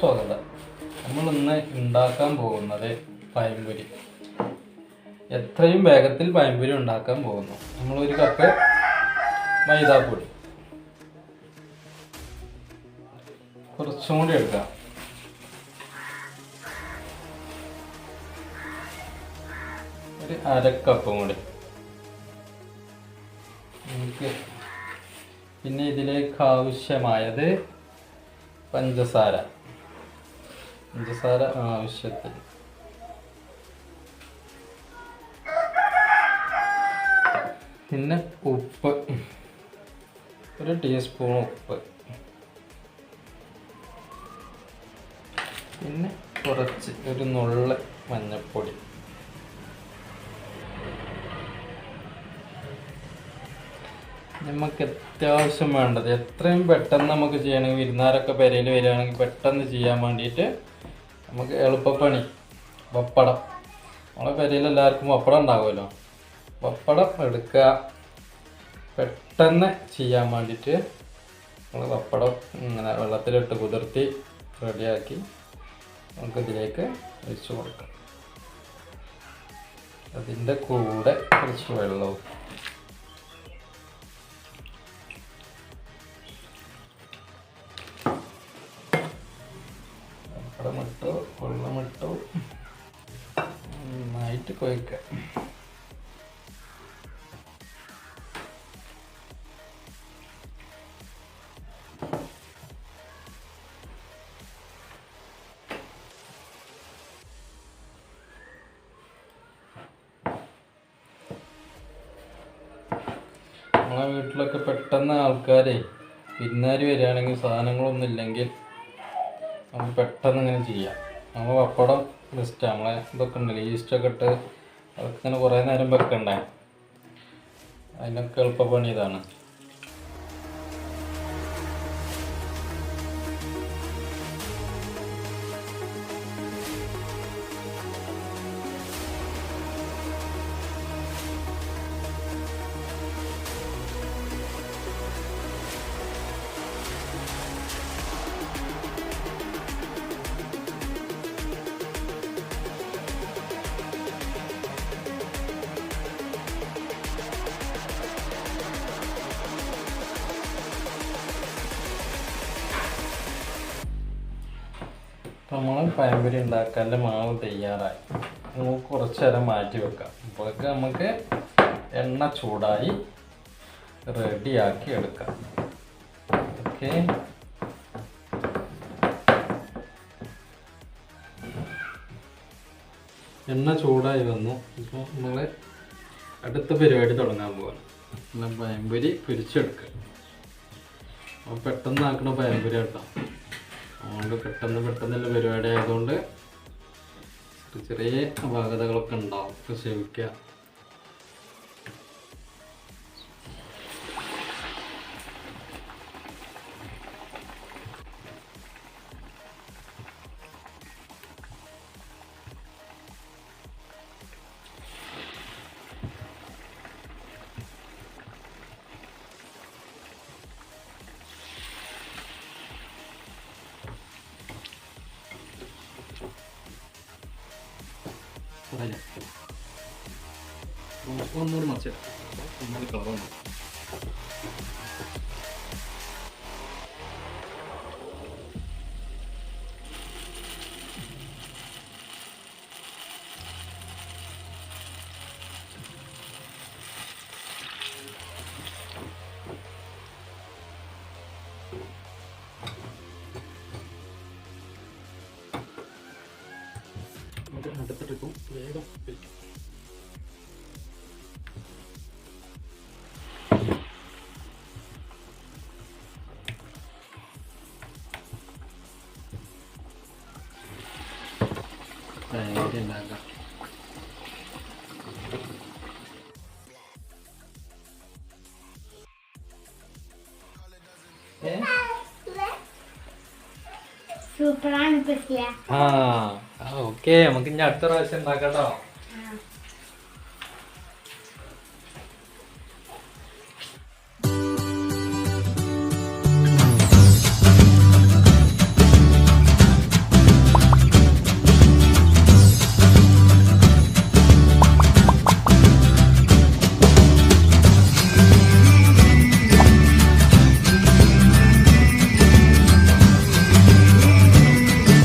സ്വാഗതം. നമ്മളിന്ന് ഉണ്ടാക്കാൻ പോകുന്നത് പഴംപൊരി. എത്രയും വേഗത്തിൽ പഴംപൊരി ഉണ്ടാക്കാൻ പോകുന്നു. നമ്മളൊരു കപ്പ് മൈദാപ്പൊടി കുറച്ചും കൂടി എടുക്കാം. ഒരു അരക്കപ്പും കൂടി. പിന്നെ ഇതിലേക്ക് ആവശ്യമായത് പഞ്ചസാര ആവശ്യത്തിന്. പിന്നെ ഉപ്പ്, ഒരു ടീസ്പൂൺ ഉപ്പ്. പിന്നെ കുറച്ച് ഒരു നുള്ള് മഞ്ഞൾപ്പൊടി. നമുക്ക് അത്യാവശ്യം വേണ്ടത് എത്രയും പെട്ടെന്ന് നമുക്ക് ചെയ്യണമെങ്കിൽ, വിരുന്നാരൊക്കെ പെരയിൽ വരികയാണെങ്കിൽ പെട്ടെന്ന് ചെയ്യാൻ വേണ്ടിയിട്ട് നമുക്ക് എളുപ്പപ്പണി പപ്പടം. നമ്മളെ പെരയിൽ എല്ലാവർക്കും പപ്പടം ഉണ്ടാകുമല്ലോ. പപ്പടം എടുക്കുക. പെട്ടെന്ന് ചെയ്യാൻ വേണ്ടിയിട്ട് നമ്മൾ പപ്പടം ഇങ്ങനെ വെള്ളത്തിലിട്ട് കുതിർത്തി റെഡിയാക്കി നമുക്കിതിലേക്ക് ഒഴിച്ച് കൊടുക്കാം. അതിൻ്റെ കൂടെ കുറച്ച് വെള്ളവും. വെള്ളമിട്ടു നന്നായിട്ട് കുഴക്കുക. നമ്മളെ വീട്ടിലൊക്കെ പെട്ടെന്ന് ആൾക്കാരെ വിരുന്നുകാർ വരികയാണെങ്കിൽ സാധനങ്ങളൊന്നും ഇല്ലെങ്കിൽ നമുക്ക് പെട്ടെന്ന് ഇങ്ങനെ ചെയ്യാം. നമ്മൾ പപ്പടം ജസ്റ്റ് നമ്മളെ ഇതൊക്കെ ഉണ്ടല്ലോ, ഈസ്റ്റൊക്കെ ഇട്ട് അതൊക്കെ ഇങ്ങനെ കുറേ നേരം വെക്കണ്ടേ. അതിനൊക്കെ എളുപ്പപ്പണി ഇതാണ്. നമ്മൾ പഴംപൊരി ഉണ്ടാക്കാനുള്ള മാവ് തയ്യാറായി. നമുക്ക് കുറച്ച് നേരം മാറ്റി വെക്കാം. അപ്പോഴേക്ക് നമുക്ക് എണ്ണ ചൂടായി റെഡിയാക്കി എടുക്കാം. ഓക്കെ, എണ്ണ ചൂടായി വന്നു. ഇപ്പോൾ നമ്മൾ അടുത്ത പരിപാടി തുടങ്ങാൻ പോകണം. പിന്നെ പഴംപൊരി പൊരിച്ചെടുക്കുക. അപ്പോൾ പെട്ടെന്ന് ആക്കണ പഴംപൊരി കേട്ടോ. അതുകൊണ്ട് പെട്ടെന്നുള്ള പരിപാടി ആയതുകൊണ്ട് ചെറിയ അപാകതകളൊക്കെ ഉണ്ടാവും. ക്ഷമിക്കുക. ഒന്നൂറ് മറിച്ച് ഒന്നാല് കളറുണ്ട്. അടുത്തിട്ടിരിക്കും, വേഗം പിടിക്കും. ഉണ്ടാക്കാം. സൂപ്പറാണ്. ഓക്കെ, നമുക്ക് ഇനി അടുത്ത പ്രാവശ്യം ഉണ്ടാക്കാം കേട്ടോ.